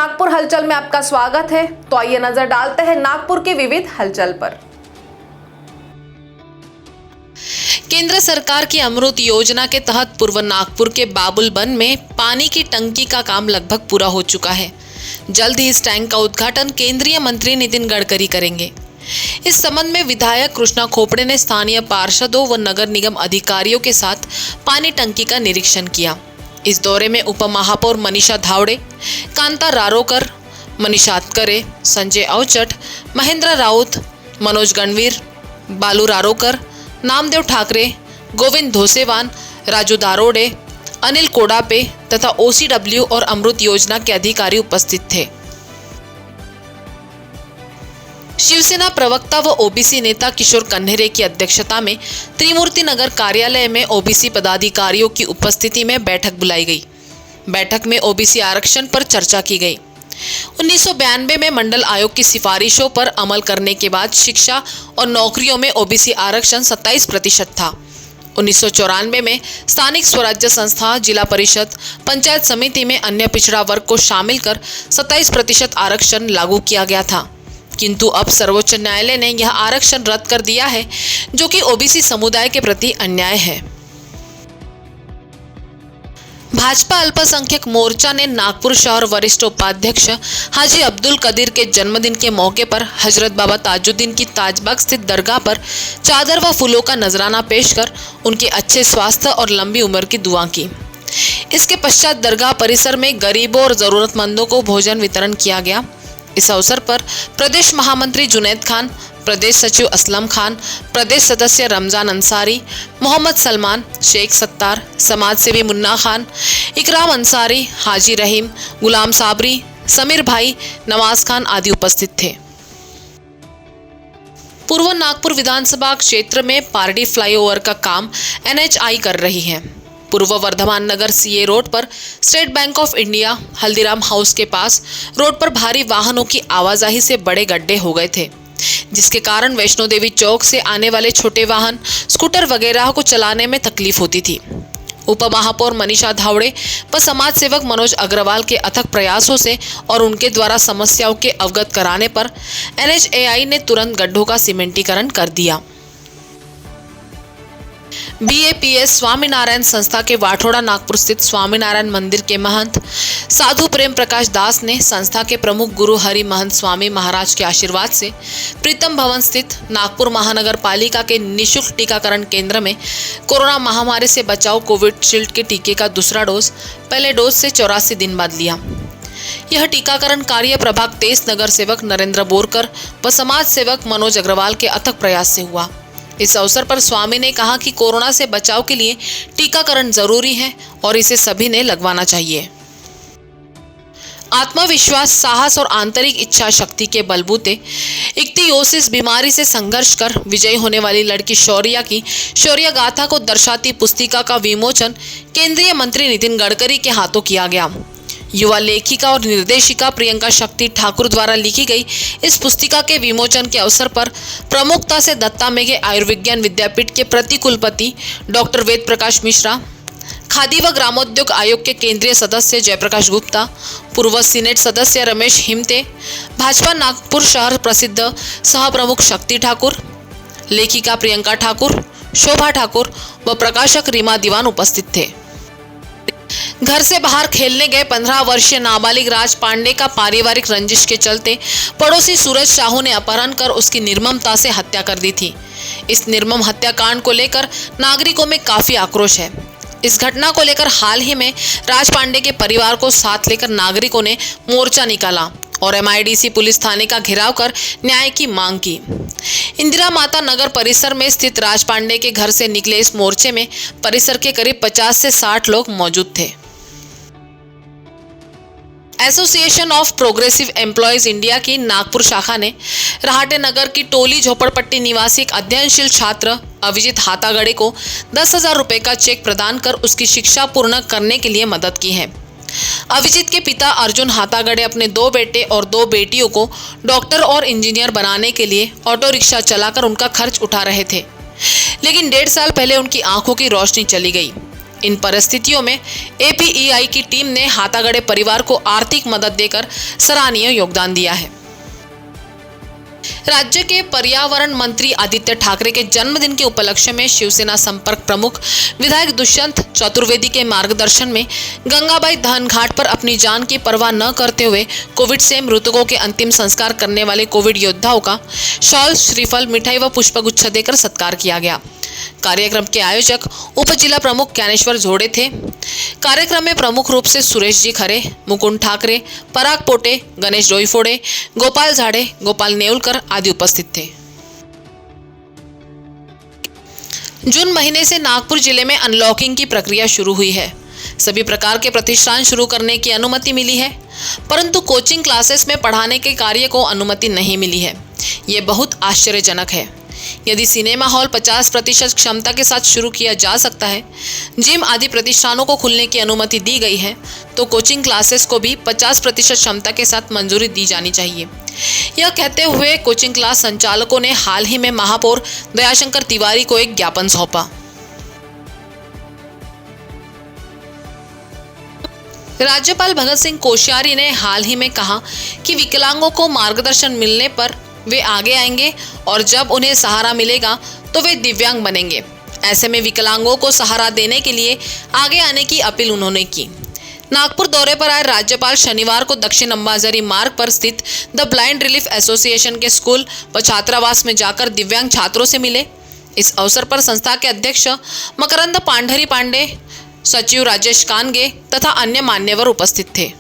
नागपुर हलचल में आपका स्वागत है। तो आइए नजर डालते हैं नागपुर के विविध हलचल पर। केंद्र सरकार की अमृत योजना के तहत पूर्व नागपुर के बाबुल वन में पानी की टंकी का काम लगभग पूरा हो चुका है। जल्द ही इस टैंक का उद्घाटन केंद्रीय मंत्री नितिन गडकरी करेंगे। इस संबंध में विधायक कृष्णा खोपड़े ने स्थानीय पार्षदों व नगर निगम अधिकारियों के साथ पानी टंकी का निरीक्षण किया। इस दौरे में उप महापौर मनीषा धावड़े, कांता रारोकर, मनीषा अतकरे, संजय अवचट, महेंद्र राउत, मनोज गणवीर, बालू रारोकर, नामदेव ठाकरे, गोविंद धोसेवान, राजू दारोडे, अनिल कोडापे तथा ओसीडब्ल्यू और अमृत योजना के अधिकारी उपस्थित थे। शिवसेना प्रवक्ता व ओबीसी नेता किशोर कन्हेरे की अध्यक्षता में त्रिमूर्ति नगर कार्यालय में ओबीसी पदाधिकारियों की उपस्थिति में बैठक बुलाई गई। बैठक में ओबीसी आरक्षण पर चर्चा की गई। 1992 में मंडल आयोग की सिफारिशों पर अमल करने के बाद शिक्षा और नौकरियों में ओबीसी आरक्षण 27% था। 1994 में स्थानिक स्वराज्य संस्था, जिला परिषद, पंचायत समिति में अन्य पिछड़ा वर्ग को शामिल कर 27% आरक्षण लागू किया गया था, किंतु अब सर्वोच्च न्यायालय ने यह आरक्षण रद्द कर दिया है, जो कि ओबीसी समुदाय के प्रति अन्याय है। भाजपा अल्पसंख्यक मोर्चा ने नागपुर शहर वरिष्ठ उपाध्यक्ष हाजी अब्दुल कदीर के जन्मदिन के मौके पर हजरत बाबा ताजुद्दीन की ताजबाग स्थित दरगाह पर चादर व फूलों का नजराना पेश कर उनके अच्छे स्वास्थ्य और लंबी उम्र की दुआ की। इसके पश्चात दरगाह परिसर में गरीबों और जरूरतमंदों को भोजन वितरण किया गया। इस अवसर पर प्रदेश महामंत्री जुनैद खान, प्रदेश सचिव असलम खान, प्रदेश सदस्य रमजान अंसारी, मोहम्मद सलमान, शेख सत्तार, समाज सेवी मुन्ना खान, इकराम अंसारी, हाजी रहीम, गुलाम साबरी, समीर भाई, नवाज खान आदि उपस्थित थे। पूर्व नागपुर विधानसभा क्षेत्र में पारडी फ्लाईओवर का काम NHAI कर रही है। पूर्व वर्धमान नगर सीए रोड पर state bank of India, Haldiram house के पास रोड पर भारी वाहनों की आवाजाही से बड़े गड्ढे हो गए थे, जिसके कारण वैष्णो देवी चौक से आने वाले छोटे वाहन, स्कूटर वगैरह को चलाने में तकलीफ होती थी। उप महापौर मनीषा धावड़े व समाज सेवक मनोज अग्रवाल के अथक प्रयासों से और उनके द्वारा समस्याओं के अवगत कराने पर NHAI ने तुरंत गड्ढों का सीमेंटीकरण कर दिया। BAPS स्वामीनारायण संस्था के वाठोड़ा नागपुर स्थित स्वामीनारायण मंदिर के महंत साधु प्रेम प्रकाश दास ने संस्था के प्रमुख गुरु हरि महंत स्वामी महाराज के आशीर्वाद से प्रीतम भवन स्थित नागपुर महानगर पालिका के निःशुल्क टीकाकरण केंद्र में कोरोना महामारी से बचाव कोविशील्ड के टीके का दूसरा डोज पहले डोज से 84 दिन बाद लिया। यह टीकाकरण कार्य प्रभाग 23 नगर सेवक नरेंद्र बोरकर व समाज सेवक मनोज अग्रवाल के अथक प्रयास से हुआ। इस अवसर पर स्वामी ने कहा कि कोरोना से बचाव के लिए टीकाकरण जरूरी है और इसे सभी ने लगवाना चाहिए। आत्मविश्वास, साहस और आंतरिक इच्छा शक्ति के बलबूते इक्तियोसिस बीमारी से संघर्ष कर विजयी होने वाली लड़की शौर्या की शौर्य गाथा को दर्शाती पुस्तिका का विमोचन केंद्रीय मंत्री नितिन गडकरी के हाथों किया गया। युवा लेखिका और निर्देशिका प्रियंका शक्ति ठाकुर द्वारा लिखी गई इस पुस्तिका के विमोचन के अवसर पर प्रमुखता से दत्ता मेघे आयुर्विज्ञान विद्यापीठ के प्रतिकुलपति डॉक्टर वेद प्रकाश मिश्रा, खादी व ग्रामोद्योग आयोग के केंद्रीय सदस्य जयप्रकाश गुप्ता, पूर्व सीनेट सदस्य रमेश हिमते, भाजपा नागपुर शहर प्रसिद्ध सह प्रमुख शक्ति ठाकुर, लेखिका प्रियंका ठाकुर, शोभा ठाकुर व प्रकाशक रीमा दीवान उपस्थित थे। घर से बाहर खेलने गए 15 वर्षीय नाबालिग राज पांडे का पारिवारिक रंजिश के चलते पड़ोसी सूरज साहू ने अपहरण कर उसकी निर्ममता से हत्या कर दी थी। इस निर्मम हत्याकांड को लेकर नागरिकों में काफी आक्रोश है। इस घटना को लेकर हाल ही में राज पांडे के परिवार को साथ लेकर नागरिकों ने मोर्चा निकाला और MIDC पुलिस थाने का घेराव कर न्याय की मांग की। इंदिरा माता नगर परिसर में स्थित राज पांडे के घर से निकले इस मोर्चे में परिसर के करीब 50 से 60 लोग मौजूद थे। Association of progressive employees India की नागपुर शाखा ने रहाटे नगर की टोली झोपड़पट्टी निवासी एक अध्ययनशील छात्र अभिजीत हाथागड़े को 10,000 रुपए का चेक प्रदान कर उसकी शिक्षा पूर्ण करने के लिए मदद की है। अभिजीत के पिता अर्जुन हाथागड़े अपने 2 बेटे और 2 बेटियों को डॉक्टर और इंजीनियर बनाने के लिए ऑटो रिक्शा चलाकर उनका खर्च उठा रहे थे, लेकिन 1.5 साल पहले उनकी आंखों की रोशनी चली गई। इन परिस्थितियों में APEI की टीम ने हाथागढ़े परिवार को आर्थिक मदद देकर सराहनीय योगदान दिया है। राज्य के पर्यावरण मंत्री आदित्य ठाकरे के जन्मदिन के उपलक्ष्य में शिवसेना संपर्क प्रमुख विधायक दुष्यंत चतुर्वेदी के मार्गदर्शन में गंगाबाई दहन घाट पर अपनी जान की परवाह न करते हुए कोविड से मृतकों के अंतिम संस्कार करने वाले कोविड योद्धाओं का शॉल, श्रीफल, मिठाई व पुष्पगुच्छ देकर सत्कार किया गया। कार्यक्रम के आयोजक उप जिला प्रमुख ज्ञानेश्वर झोड़े थे। कार्यक्रम में प्रमुख रूप से सुरेश जी खरे, मुकुंद ठाकरे, पराग पोटे, गणेश डोईफोड़े, गोपाल झाड़े, गोपाल नेवलकर आदि उपस्थित थे। जून महीने से नागपुर जिले में अनलॉकिंग की प्रक्रिया शुरू हुई है। सभी प्रकार के प्रतिष्ठान शुरू करने की अनुमति मिली है, परंतु कोचिंग क्लासेस में पढ़ाने के कार्य को अनुमति नहीं मिली है। ये बहुत आश्चर्यजनक है। यदि सिनेमा हॉल 50% क्षमता के साथ शुरू किया जा सकता है, जिम आदि प्रतिष्ठानों को खुलने की अनुमति दी गई है, तो कोचिंग क्लासेस को भी 50% क्षमता के साथ मंजूरी दी जानी चाहिए। यह कहते हुए कोचिंग क्लास संचालकों ने हाल ही में महापौर दयाशंकर तिवारी को एक ज्ञापन सौंपा। राज्यपाल भगत सिंह कोश्यारी ने हाल ही में कहा कि विकलांगों को मार्गदर्शन मिलने पर वे आगे आएंगे और जब उन्हें सहारा मिलेगा तो वे दिव्यांग बनेंगे। ऐसे में विकलांगों को सहारा देने के लिए आगे आने की अपील उन्होंने की। नागपुर दौरे पर आए राज्यपाल शनिवार को दक्षिण अंबाझरी मार्ग पर स्थित द ब्लाइंड रिलीफ एसोसिएशन के स्कूल व छात्रावास में जाकर दिव्यांग छात्रों से मिले। इस अवसर पर संस्था के अध्यक्ष मकरंद पांढरी पांडे, सचिव राजेश कानगे तथा अन्य मान्यवर उपस्थित थे।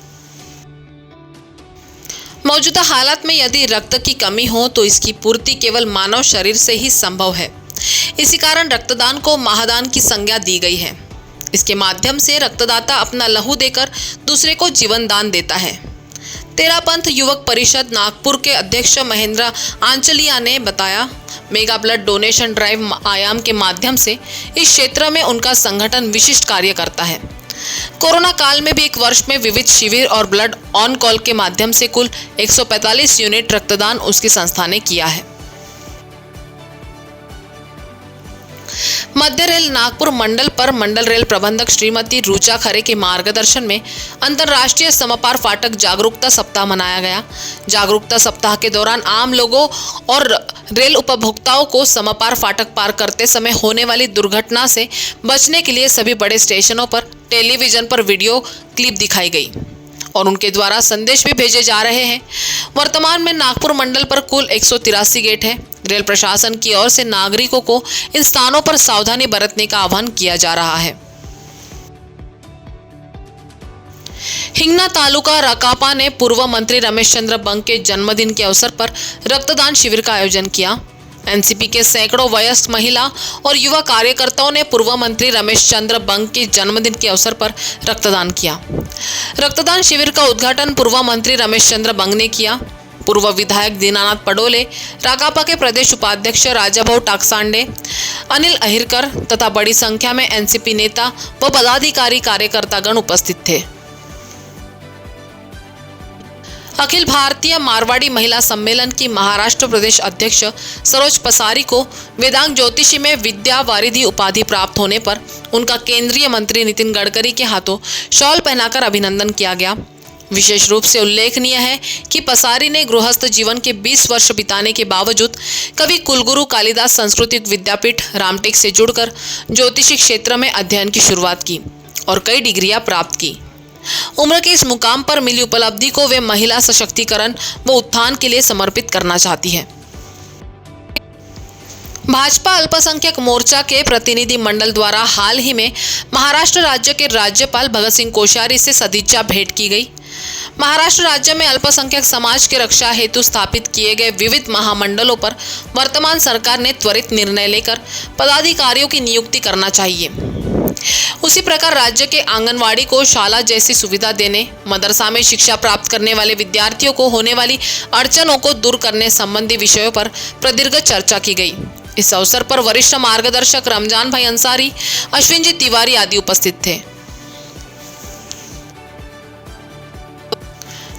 मौजूदा हालात में यदि रक्त की कमी हो तो इसकी पूर्ति केवल मानव शरीर से ही संभव है। इसी कारण रक्तदान को महादान की संज्ञा दी गई है। इसके माध्यम से रक्तदाता अपना लहू देकर दूसरे को जीवन दान देता है। तेरापंथ युवक परिषद नागपुर के अध्यक्ष महेंद्र आंचलिया ने बताया, मेगा ब्लड डोनेशन ड्राइव आयाम के माध्यम से इस क्षेत्र में उनका संगठन विशिष्ट कार्य करता है। कोरोना काल में भी एक वर्ष में विविध शिविर और ब्लड ऑन कॉल के माध्यम से कुल 145 यूनिट रक्तदान उसकी संस्था ने किया है। मध्य रेल नागपुर मंडल पर मंडल रेल प्रबंधक श्रीमती रुचा खरे के मार्गदर्शन में अंतर्राष्ट्रीय समपार फाटक जागरूकता सप्ताह मनाया गया। जागरूकता सप्ताह के दौरान आम लोगों और रेल उपभोक्ताओं को समपार फाटक पार करते समय होने वाली दुर्घटना से बचने के लिए सभी बड़े स्टेशनों पर टेलीविजन पर वीडियो क्लिप दिखाई गई और उनके द्वारा संदेश भी भेजे जा रहे हैं। वर्तमान में नागपुर मंडल पर कुल 183 गेट है। रेल प्रशासन की ओर से नागरिकों को इन स्थानों पर सावधानी बरतने का आह्वान किया जा रहा है। हिंगना तालुका राकापा ने पूर्व मंत्री रमेश चंद्र बंग के जन्मदिन के अवसर पर रक्तदान शिविर का आयोजन किया। एनसीपी के सैकड़ों वयस्क महिला और युवा कार्यकर्ताओं ने पूर्व मंत्री रमेश चंद्र बंग के जन्मदिन के अवसर पर रक्तदान किया। रक्तदान शिविर का उद्घाटन पूर्व मंत्री रमेश चंद्र बंग ने किया। पूर्व विधायक दीनानाथ पडोले, राकापा के प्रदेश उपाध्यक्ष राजाभाऊ टाकसांडे, अनिल अहिरकर तथा बड़ी संख्या में एनसीपी नेता व पदाधिकारी कार्यकर्तागण उपस्थित थे। अखिल भारतीय मारवाड़ी महिला सम्मेलन की महाराष्ट्र प्रदेश अध्यक्ष सरोज पसारी को वेदांग ज्योतिषी में विद्या वारिधि उपाधि प्राप्त होने पर उनका केंद्रीय मंत्री नितिन गडकरी के हाथों शॉल पहनाकर अभिनंदन किया गया। विशेष रूप से उल्लेखनीय है कि पसारी ने गृहस्थ जीवन के 20 वर्ष बिताने के बावजूद कवि कुलगुरु कालिदास सांस्कृतिक विद्यापीठ रामटेक से जुड़कर ज्योतिषी क्षेत्र में अध्ययन की शुरुआत की और कई डिग्रियां प्राप्त की। उम्र के इस मुकाम पर मिली उपलब्धि को वे महिला सशक्तिकरण व उत्थान के लिए समर्पित करना चाहती है। भाजपा अल्पसंख्यक मोर्चा के प्रतिनिधि मंडल द्वारा हाल ही में महाराष्ट्र राज्य के राज्यपाल भगत सिंह कोश्यारी से सदिच्छा भेंट की गई। महाराष्ट्र राज्य में अल्पसंख्यक समाज की रक्षा हेतु स्थापित किए गए विविध महामंडलों पर वर्तमान सरकार ने त्वरित निर्णय लेकर पदाधिकारियों की नियुक्ति करना चाहिए। उसी प्रकार राज्य के आंगनवाड़ी को शाला जैसी सुविधा देने, मदरसा में शिक्षा प्राप्त करने वाले विद्यार्थियों को होने वाली अड़चनों को दूर करने संबंधी विषयों पर प्रदीर्घ चर्चा की गई। इस अवसर पर वरिष्ठ मार्गदर्शक रमजान भाई अंसारी, अश्विन जी तिवारी आदि उपस्थित थे।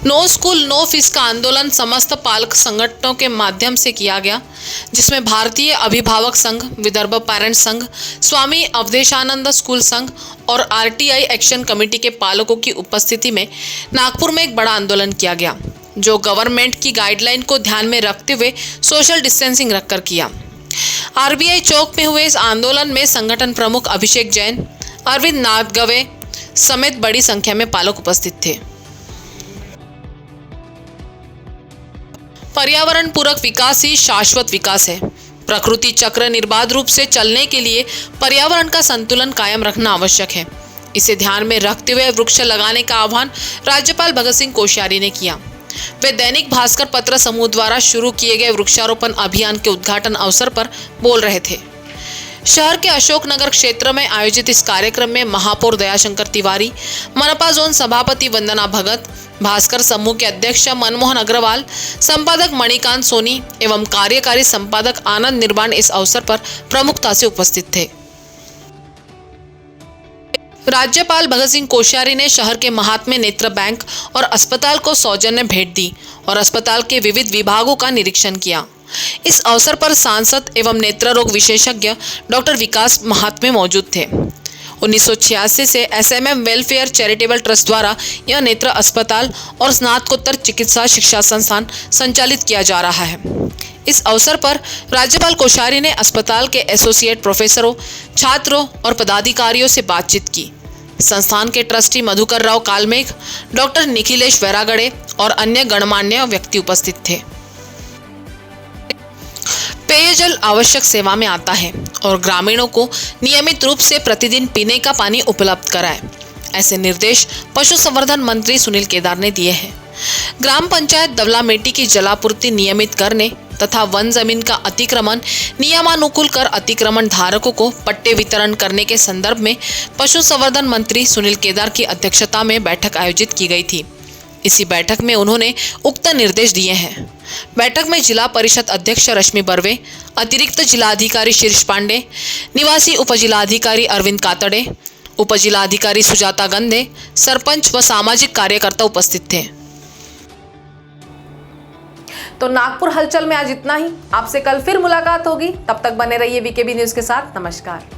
नो स्कूल नो फीस का आंदोलन समस्त पालक संगठनों के माध्यम से किया गया, जिसमें भारतीय अभिभावक संघ, विदर्भ पेरेंट्स संघ, स्वामी अवधेशानंद स्कूल संघ और आरटीआई एक्शन कमेटी के पालकों की उपस्थिति में नागपुर में एक बड़ा आंदोलन किया गया, जो गवर्नमेंट की गाइडलाइन को ध्यान में रखते हुए सोशल डिस्टेंसिंग रखकर किया। आरबीआई चौक में हुए इस आंदोलन में संगठन प्रमुख अभिषेक जैन, अरविंद नाथगवे समेत बड़ी संख्या में पालक उपस्थित थे। पर्यावरण पूरक विकास ही शाश्वत विकास है। प्रकृति चक्र निर्बाध रूप से चलने के लिए पर्यावरण का संतुलन कायम रखना आवश्यक है। इसे ध्यान में रखते हुए वृक्ष लगाने का आह्वान राज्यपाल भगत सिंह कोश्यारी ने किया। वे दैनिक भास्कर पत्र समूह द्वारा शुरू किए गए वृक्षारोपण अभियान के उद्घाटन अवसर पर बोल रहे थे। शहर के अशोकनगर क्षेत्र में आयोजित इस कार्यक्रम में महापौर दयाशंकर तिवारी, मनपा जोन सभापति वंदना भगत, भास्कर समूह के अध्यक्ष मनमोहन अग्रवाल, संपादक मणिकांत सोनी एवं कार्यकारी संपादक आनंद निर्वाण इस अवसर पर प्रमुखता से उपस्थित थे। राज्यपाल भगत सिंह कोश्यारी ने शहर के महात्मा नेत्र बैंक और अस्पताल को सौजन्य भेंट दी और अस्पताल के विविध विभागों का निरीक्षण किया। इस अवसर पर सांसद एवं नेत्र रोग विशेषज्ञ डॉक्टर विकास महात्मे मौजूद थे। 1986 से एसएमएम वेलफेयर चैरिटेबल ट्रस्ट द्वारा यह नेत्र अस्पताल और स्नातकोत्तर चिकित्सा शिक्षा संस्थान संचालित किया जा रहा है। इस अवसर पर राज्यपाल कोश्यारी ने अस्पताल के एसोसिएट प्रोफेसरों, छात्रों और पदाधिकारियों से बातचीत की। संस्थान के ट्रस्टी मधुकर राव कालमेघ, डॉक्टर निखिलेश वैरागड़े और अन्य गणमान्य व्यक्ति उपस्थित थे। पेयजल आवश्यक सेवा में आता है और ग्रामीणों को नियमित रूप से प्रतिदिन पीने का पानी उपलब्ध कराएं। ऐसे निर्देश पशु संवर्धन मंत्री सुनील केदार ने दिए हैं। ग्राम पंचायत दवलामेटी की जलापूर्ति नियमित करने तथा वन जमीन का अतिक्रमण नियमानुकूल कर अतिक्रमण धारकों को पट्टे वितरण करने के संदर्भ में पशु संवर्धन मंत्री सुनील केदार की अध्यक्षता में बैठक आयोजित की गई थी। इसी बैठक में उन्होंने उक्त निर्देश दिए हैं। बैठक में जिला परिषद अध्यक्ष रश्मि बर्वे, अतिरिक्त जिलाधिकारी शीर्ष पांडे, निवासी उपजिलाधिकारी अरविंद कातड़े, उपजिलाधिकारी सुजाता गंधे, सरपंच व सामाजिक कार्यकर्ता उपस्थित थे। तो नागपुर हलचल में आज इतना ही। आपसे कल फिर मुलाकात होगी, तब तक बने रहिए वीकेबी न्यूज के साथ। नमस्कार।